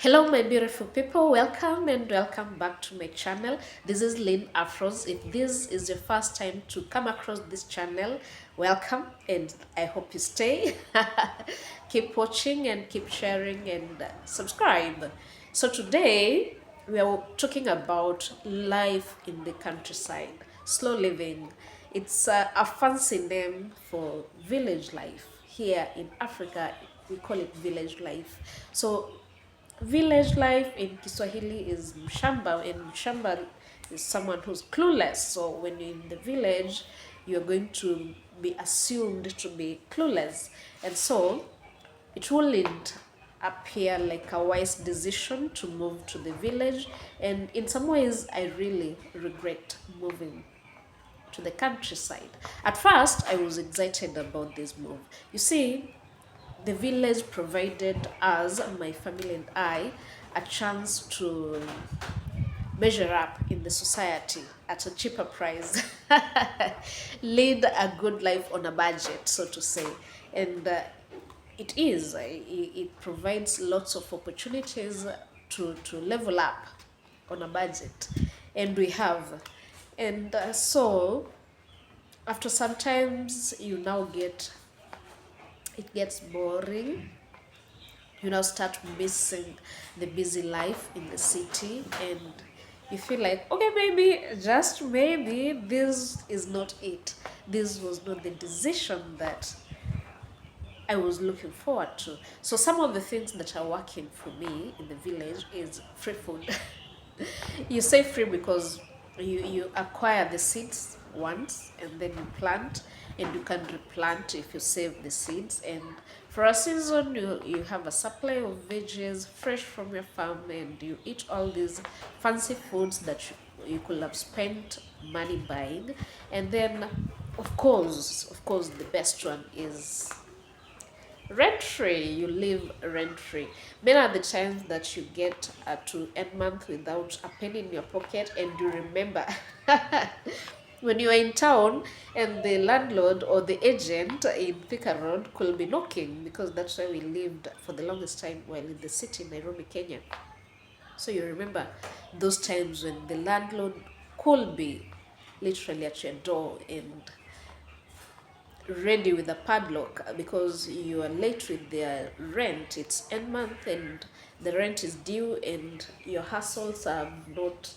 Hello my beautiful people, welcome and welcome back to my channel. This is Lynn Afros. If this is your first time to come across this channel, welcome and I hope you stay. Keep watching and keep sharing and subscribe. So today we are talking about life in the countryside, slow living. It's a fancy name for village life. Here in Africa we call it village life. So village life in Kiswahili is mshamba, and mshamba is someone who's clueless. So when you're in the village, you're going to be assumed to be clueless. And so it wouldn't appear like a wise decision to move to the village. And in some ways, I really regret moving to the countryside. At first, I was excited about this move. You see, the village provided us, my family and I, a chance to measure up in the society at a cheaper price, lead a good life on a budget, so to say. And it provides lots of opportunities to level up on a budget. And we have. And so, after sometimes you now it gets boring. You now start missing the busy life in the city, and you feel like, okay, maybe, just maybe, this is not it. This was not the decision that I was looking forward to. So some of the things that are working for me in the village is free food. You say free because you acquire the seeds once and then you plant, and you can replant if you save the seeds, and for a season you have a supply of veggies fresh from your farm, and you eat all these fancy foods that you could have spent money buying. And then of course the best one is rent free. You live rent free. Many are the times that you get to end month without a penny in your pocket, and you remember when you are in town and the landlord or the agent in Thika Road could be knocking, because that's where we lived for the longest time while in the city, Nairobi, Kenya. So you remember those times when the landlord could be literally at your door and ready with a padlock because you are late with their rent. It's end month and the rent is due, and your hustles have not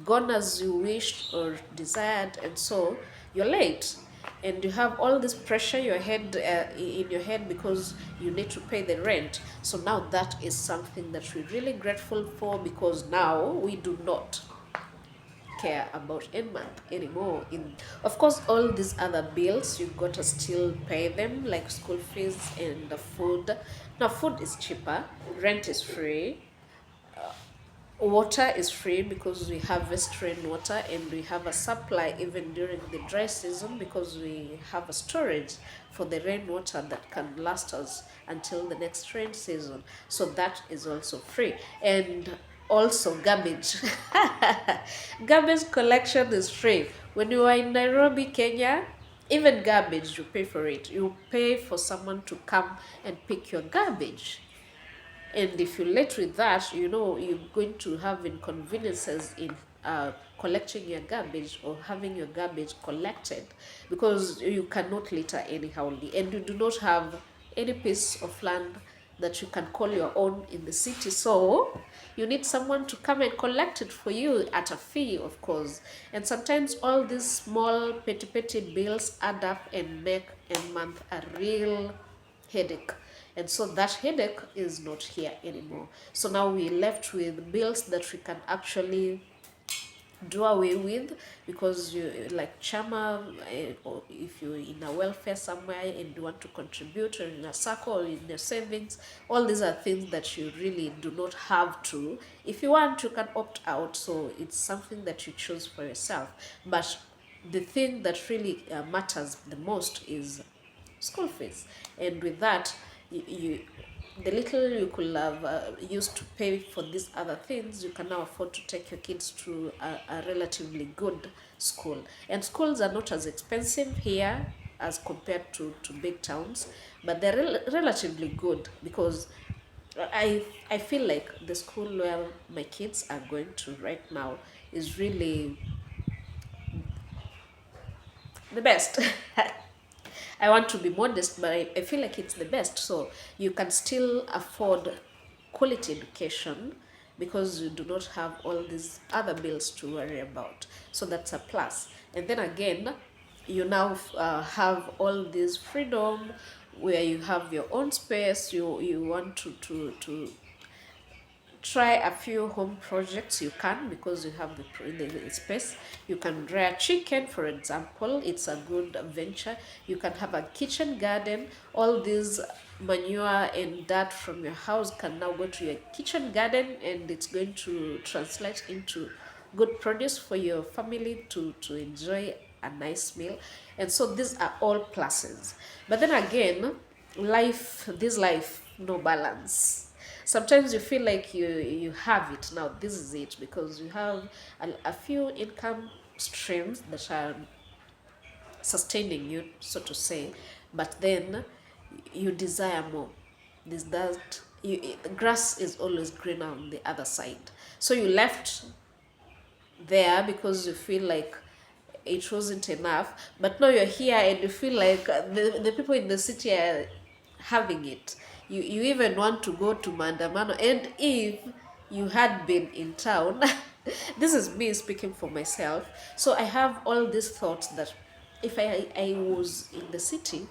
gone as you wished or desired, and so you're late. And you have all this pressure in your head because you need to pay the rent. So now that is something that we're really grateful for, because now we do not care about end month anymore. In of course all these other bills you got to still pay them, like school fees and the food. Now food is cheaper, rent is free, water is free because we harvest rainwater, and we have a supply even during the dry season because we have a storage for the rainwater that can last us until the next rain season. So that is also free. And also garbage. Garbage collection is free. When you are in Nairobi, Kenya, even garbage, you pay for it. You pay for someone to come and pick your garbage. And if you're late with that, you know you're going to have inconveniences in collecting your garbage or having your garbage collected, because you cannot litter anyhow, and you do not have any piece of land that you can call your own in the city. So you need someone to come and collect it for you at a fee, of course. And sometimes all these small petty bills add up and make a month a real headache. And so that headache is not here anymore. So now we're left with bills that we can actually do away with, because you like chama, or if you're in a welfare somewhere and you want to contribute, or in a circle or in your savings, all these are things that you really do not have to. If you want, you can opt out, so it's something that you choose for yourself. But the thing that really matters the most is school fees. And with that, you the little you could have used to pay for these other things, you can now afford to take your kids to a relatively good school. And schools are not as expensive here as compared to big towns, but they're relatively good, because I feel like the school where my kids are going to right now is really the best. I want to be modest, but I feel like it's the best. So you can still afford quality education because you do not have all these other bills to worry about. So that's a plus. And then again, you now have all this freedom where you have your own space. You want to try a few home projects. You can, because you have the space. You can rear chicken, for example. It's a good venture. You can have a kitchen garden. All these manure and dirt from your house can now go to your kitchen garden, and it's going to translate into good produce for your family to enjoy a nice meal. And so these are all pluses. But then again, this life, no balance. Sometimes you feel like you have it now, this is it, because you have a few income streams that are sustaining you, so to say, but then you desire more. This that you, grass is always greener on the other side. So you left there because you feel like it wasn't enough, but now you're here and you feel like the people in the city are having it. You even want to go to maandamano, and if you had been in town, this is me speaking for myself, so I have all these thoughts that if I was in the city,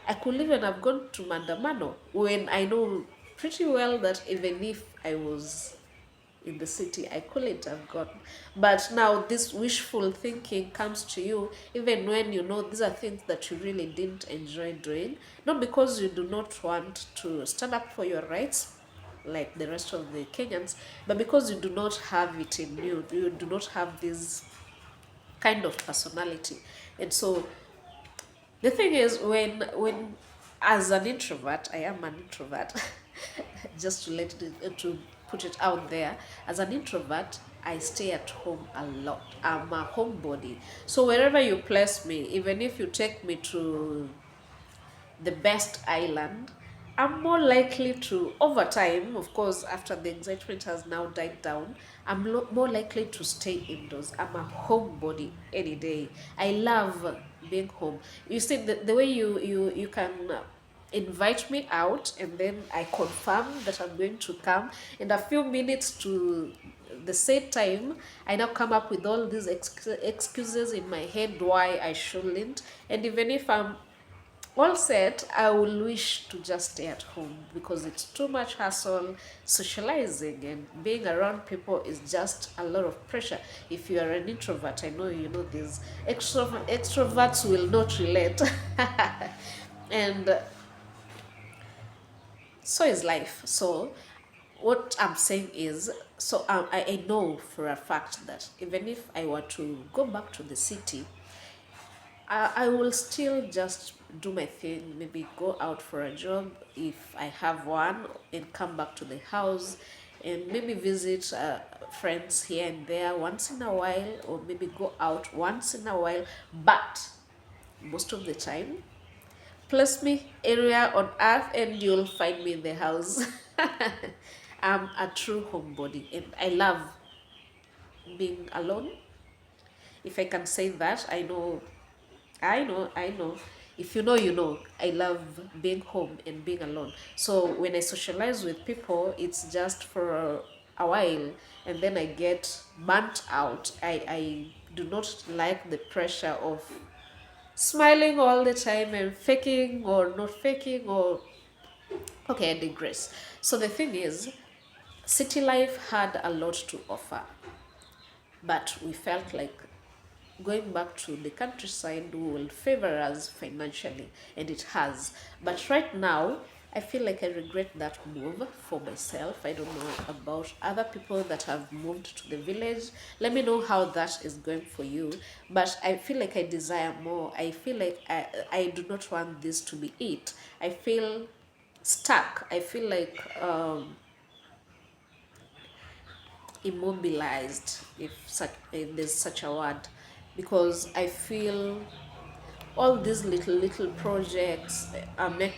I could even have gone to maandamano, when I know pretty well that even if I was in the city, I couldn't have gotten. But now this wishful thinking comes to you even when you know these are things that you really didn't enjoy doing, not because you do not want to stand up for your rights like the rest of the Kenyans, but because you do not have it in you. You do not have this kind of personality. And so the thing is, when as an introvert, I am an introvert, just to put it out there, as an introvert, I stay at home a lot. I'm a homebody. So wherever you place me, even if you take me to the best island, I'm more likely to, over time, of course, after the excitement has now died down, more likely to stay indoors. I'm a homebody any day. I love being home. You see, the way you can invite me out, and then I confirm that I'm going to come, in a few minutes to the same time, I now come up with all these excuses in my head why I shouldn't. And even if I'm all set, I will wish to just stay at home because it's too much hassle. Socializing and being around people is just a lot of pressure. If you are an introvert, I know you know this. Extroverts will not relate. And so is life. So what I'm saying is, so I know for a fact that even if I were to go back to the city, I will still just do my thing, maybe go out for a job if I have one, and come back to the house and maybe visit friends here and there once in a while, or maybe go out once in a while. But most of the time, place me area on earth and you'll find me in the house. I'm a true homebody and I love being alone. If I can say that, I know. If you know, you know. I love being home and being alone. So when I socialize with people, it's just for a while, and then I get burnt out. I do not like the pressure of smiling all the time and faking or not faking or okay, I digress. So the thing is, city life had a lot to offer, but we felt like going back to the countryside will favor us financially, and it has. But right now, I feel like I regret that move for myself. I don't know about other people that have moved to the village. Let me know how that is going for you. But I feel like I desire more. I feel like I do not want this to be it. I feel stuck. I feel like immobilized, if there's such a word, because I feel all these little projects make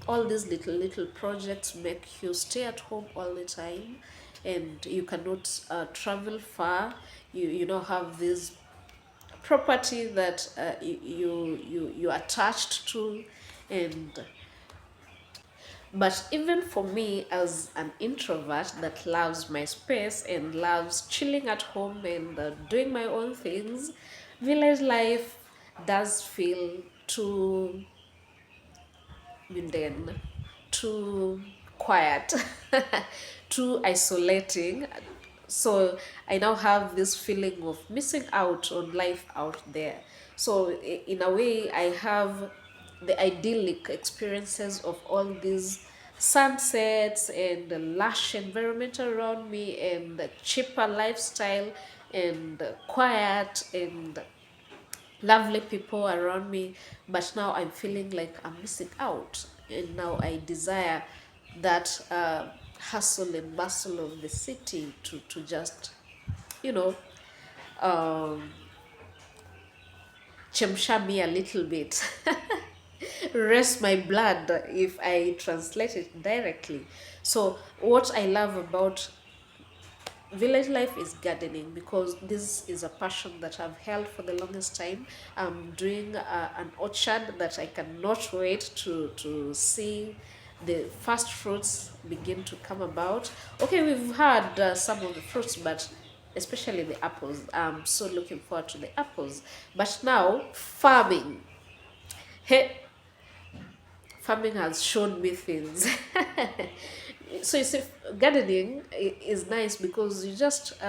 all these little projects make you stay at home all the time, and you cannot travel far. You don't have this property that you attached to. And but even for me, as an introvert that loves my space and loves chilling at home and doing my own things, village life does feel too mundane, too quiet, too isolating. So I now have this feeling of missing out on life out there. So in a way, I have the idyllic experiences of all these sunsets and the lush environment around me and the cheaper lifestyle and quiet and lovely people around me. But now I'm feeling like I'm missing out, and now I desire that hustle and bustle of the city to just, you know, um, chemsha me a little bit, rest my blood if I translate it directly. So what I love about village life is gardening, because this is a passion that I've held for the longest time. I'm doing an orchard that I cannot wait to see the first fruits begin to come about. Okay, we've had some of the fruits, but especially the apples. I'm so looking forward to the apples. But now, farming. Hey, farming has shown me things. So you see, gardening is nice because you're just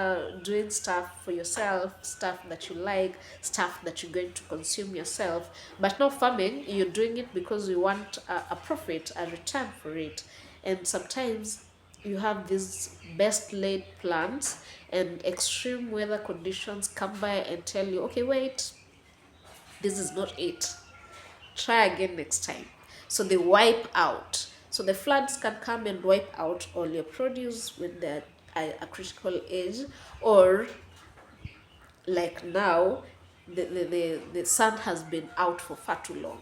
doing stuff for yourself, stuff that you like, stuff that you're going to consume yourself. But now farming, you're doing it because you want a profit, a return for it. And sometimes you have these best laid plans, and extreme weather conditions come by and tell you, okay, wait, this is not it, try again next time. So they wipe out. So the floods can come and wipe out all your produce when they're at a critical age, or like now, the sun has been out for far too long,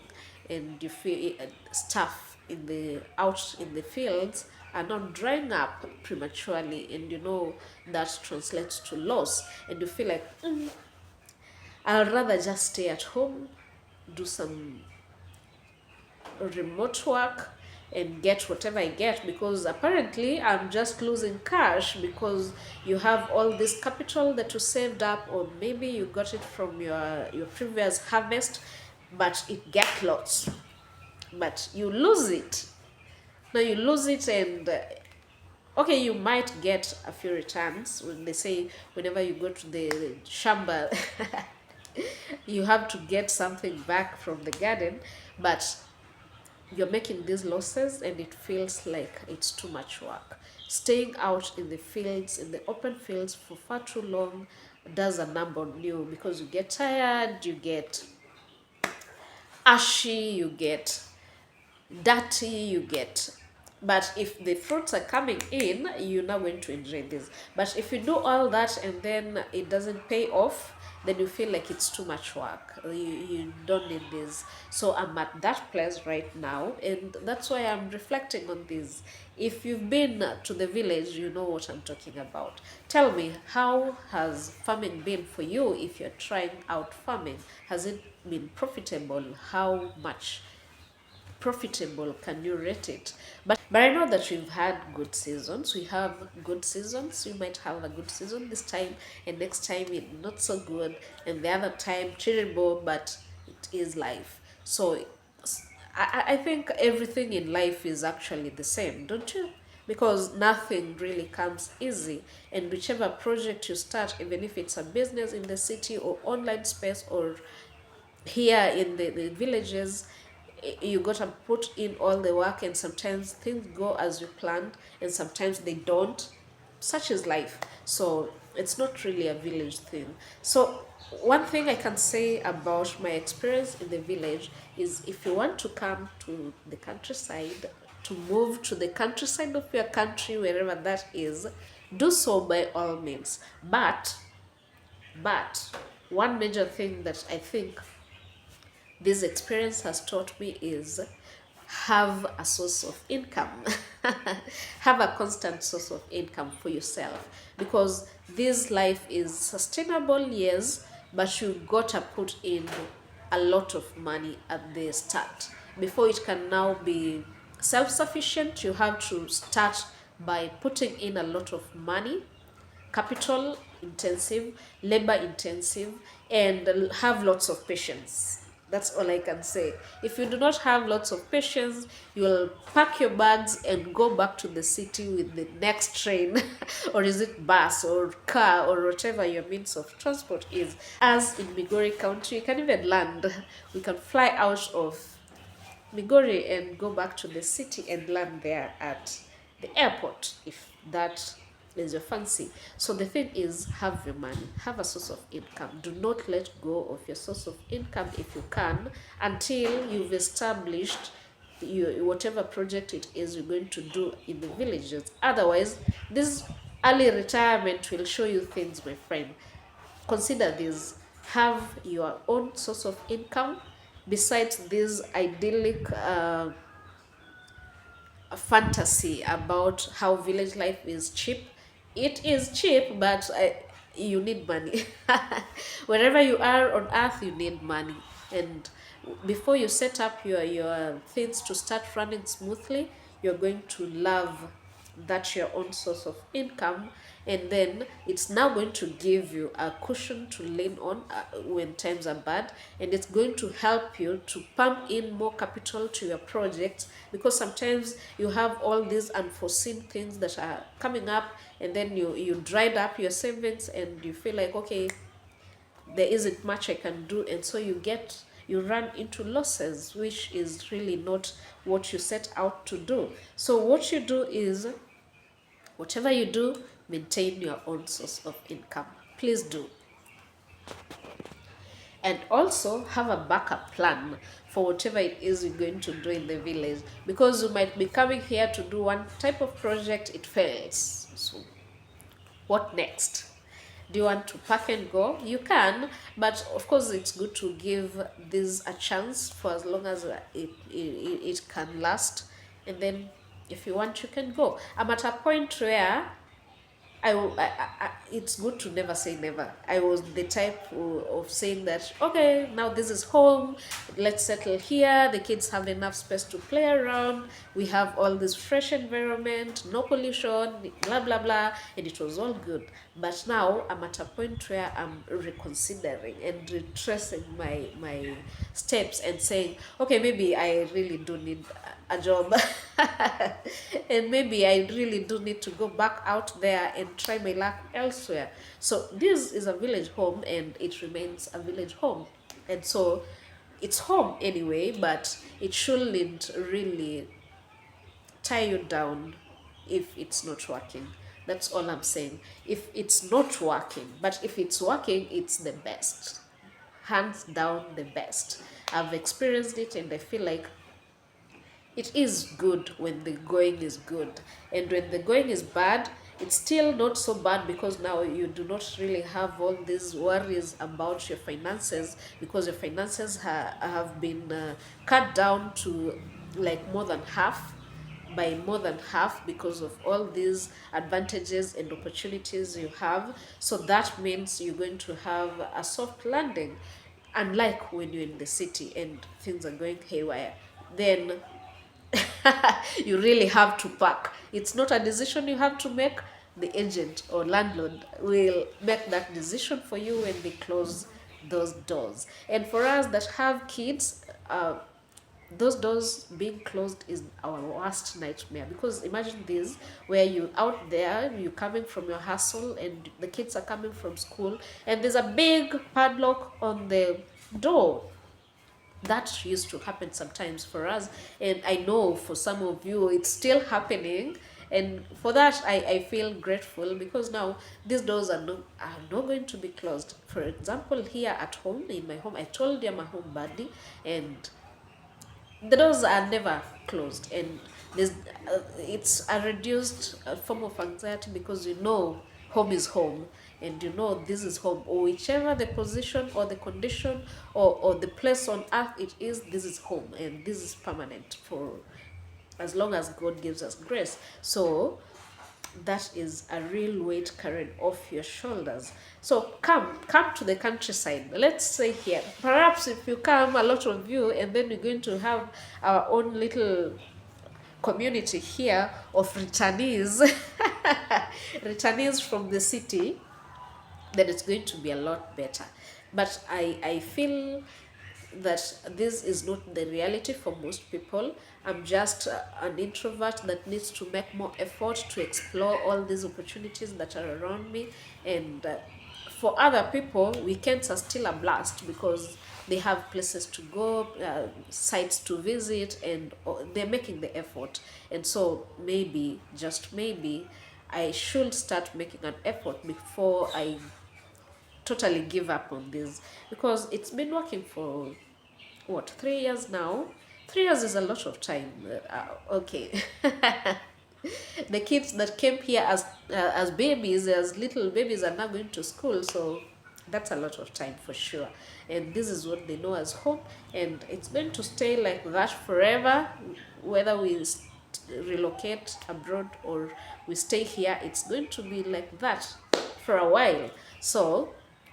and you feel stuff in the out in the fields are not drying up prematurely, and you know that translates to loss, and you feel like, I'd rather just stay at home, do some remote work and get whatever I get, because apparently I'm just losing cash, because you have all this capital that you saved up, or maybe you got it from your previous harvest, but it get lots, but you lose it. Now you lose it, and okay, you might get a few returns. When they say whenever you go to the shamba, you have to get something back from the garden, but you're making these losses, and it feels like it's too much work. Staying out in the fields, in the open fields for far too long does a number on you, because you get tired, you get ashy, you get dirty, you get. But if the fruits are coming in, you're not going to enjoy this. But if you do all that and then it doesn't pay off, then you feel like it's too much work. You don't need this. So I'm at that place right now, and that's why I'm reflecting on this. If you've been to the village, you know what I'm talking about. Tell me, how has farming been for you? If you're trying out farming, has it been profitable? How much profitable can you rate it? But I know that we've had good seasons. We have good seasons. You might have a good season this time, and next time it's not so good, and the other time terrible, but it is life. So I think everything in life is actually the same, don't you? Because nothing really comes easy, and whichever project you start, even if it's a business in the city or online space or here in the villages, you gotta put in all the work, and sometimes things go as you planned and sometimes they don't. Such is life. So it's not really a village thing. So one thing I can say about my experience in the village is, if you want to come to the countryside, to move to the countryside of your country, wherever that is, do so by all means. But one major thing that I think this experience has taught me is, have a source of income. Have a constant source of income for yourself, because this life is sustainable, yes, but you gotta put in a lot of money at the start before it can now be self-sufficient. You have to start by putting in a lot of money, capital intensive, labor intensive, and have lots of patience. That's all I can say. If you do not have lots of patience, you will pack your bags and go back to the city with the next train, or is it bus or car or whatever your means of transport is. As in Migori County, you can even land. We can fly out of Migori and go back to the city and land there at the airport, if that is your fancy. So the thing is, have your money, have a source of income. Do not let go of your source of income if you can, until you've established whatever project it is you're going to do in the villages. Otherwise, this early retirement will show you things, my friend. Consider this: have your own source of income besides this idyllic fantasy about how village life is cheap. It is cheap, but you need money. Wherever you are on earth, you need money. And before you set up your things to start running smoothly, you're going to love that your own source of income, and then it's now going to give you a cushion to lean on when times are bad, and it's going to help you to pump in more capital to your project, because sometimes you have all these unforeseen things that are coming up, and then you dried up your savings and you feel like, okay, there isn't much I can do, and so you run into losses, which is really not what you set out to do. So what you do is, whatever you do, maintain your own source of income. Please do. And also have a backup plan for whatever it is you're going to do in the village, because you might be coming here to do one type of project, it fails. So what next? Do you want to pack and go? You can, but of course it's good to give this a chance for as long as it can last, and then if you want, you can go. I'm at a point where it's good to never say never. I was the type of saying that, okay, now this is home, let's settle here. The kids have enough space to play around. We have all this fresh environment, no pollution, blah, blah, blah. And it was all good. But now I'm at a point where I'm reconsidering and retracing my steps and saying, okay, maybe I really do need a job. And maybe I really do need to go back out there and try my luck elsewhere. So this is a village home, and it remains a village home. And so it's home anyway, but it shouldn't really tie you down if it's not working. That's all I'm saying. If it's not working, but if it's working, it's the best. Hands down, the best. I've experienced it, and I feel like it is good when the going is good, and when the going is bad, it's still not so bad, because now you do not really have all these worries about your finances, because your finances have been cut down to like more than half, by more than half, because of all these advantages and opportunities you have. So that means you're going to have a soft landing, unlike when you're in the city and things are going haywire. Then you really have to pack. It's not a decision you have to make. The agent or landlord will make that decision for you when they close those doors. And for us that have kids, those doors being closed is our worst nightmare, because imagine this, where you out there, you coming from your hustle, and the kids are coming from school, and there's a big padlock on the door. That used to happen sometimes for us, and I know for some of you it's still happening, and for that I feel grateful, because now these doors are not going to be closed. For example, here at home, in my home, I told you I'm a homebody, and the doors are never closed, and there's it's a reduced form of anxiety, because you know home is home, and you know this is home, or whichever the position or the condition or the place on earth it is, this is home, and this is permanent for as long as God gives us grace. So that is a real weight carried off your shoulders. So come to the countryside. Let's say here, perhaps if you come, a lot of you, and then we're going to have our own little community here of returnees, returnees from the city, then it's going to be a lot better. But I feel that this is not the reality for most people. I'm just an introvert that needs to make more effort to explore all these opportunities that are around me. And for other people, weekends are still a blast because they have places to go, sites to visit, and they're making the effort. And so maybe, just maybe, I should start making an effort before I totally give up on this, because it's been working for what, 3 years now. 3 years is a lot of time. Okay. The kids that came here as babies, as little babies, are now going to school, so that's a lot of time for sure. And this is what they know as home, and it's going to stay like that forever, whether we relocate abroad or we stay here. It's going to be like that for a while. So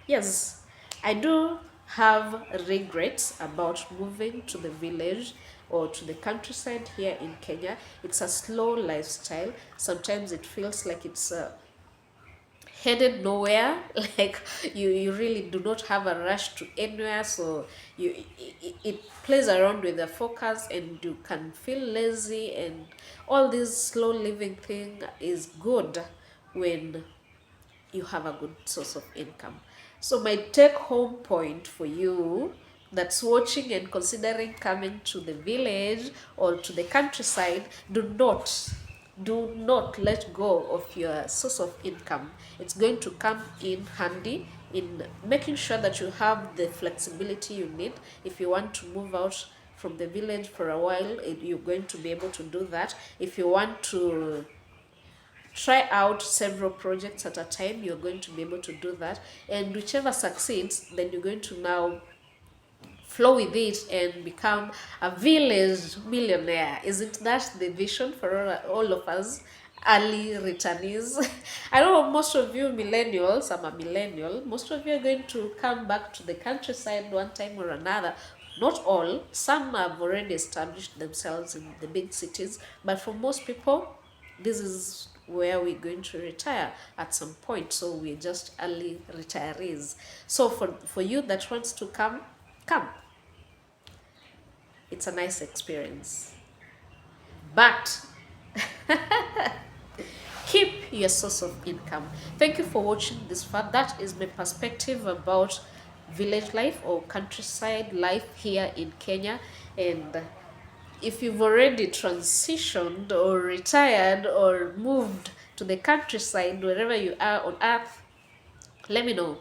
yes, I do have regrets about moving to the village or to the countryside here in Kenya. It's a slow lifestyle. Sometimes it feels like it's headed nowhere. Like you really do not have a rush to anywhere. So it plays around with the focus, and you can feel lazy, and all this slow living thing is good when you have a good source of income. So my take home point for you that's watching and considering coming to the village or to the countryside, do not let go of your source of income. It's going to come in handy in making sure that you have the flexibility you need. If you want to move out from the village for a while, you're going to be able to do that. If you want to try out several projects at a time, you're going to be able to do that. And whichever succeeds, then you're going to now flow with it and become a village millionaire. Isn't that the vision for all of us early returnees? I know most of you millennials, I'm a millennial, most of you are going to come back to the countryside one time or another. Not all, some have already established themselves in the big cities, but for most people, this is where we're going to retire at some point. So we're just early retirees. So for you that wants to come. It's a nice experience, but keep your source of income. Thank you for watching this far. That is my perspective about village life or countryside life here in Kenya. And if you've already transitioned or retired or moved to the countryside, wherever you are on earth, let me know.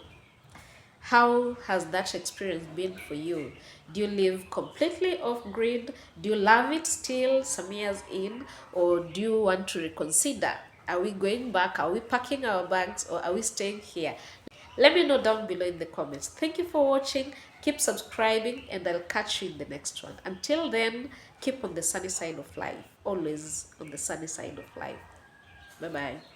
How has that experience been for you? Do you live completely off grid? Do you love it still some years in? Or do you want to reconsider? Are we going back? Are we packing our bags, or are we staying here? Let me know down below in the comments. Thank you for watching. Keep subscribing, and I'll catch you in the next one. Until then, keep on the sunny side of life. Always on the sunny side of life. Bye bye.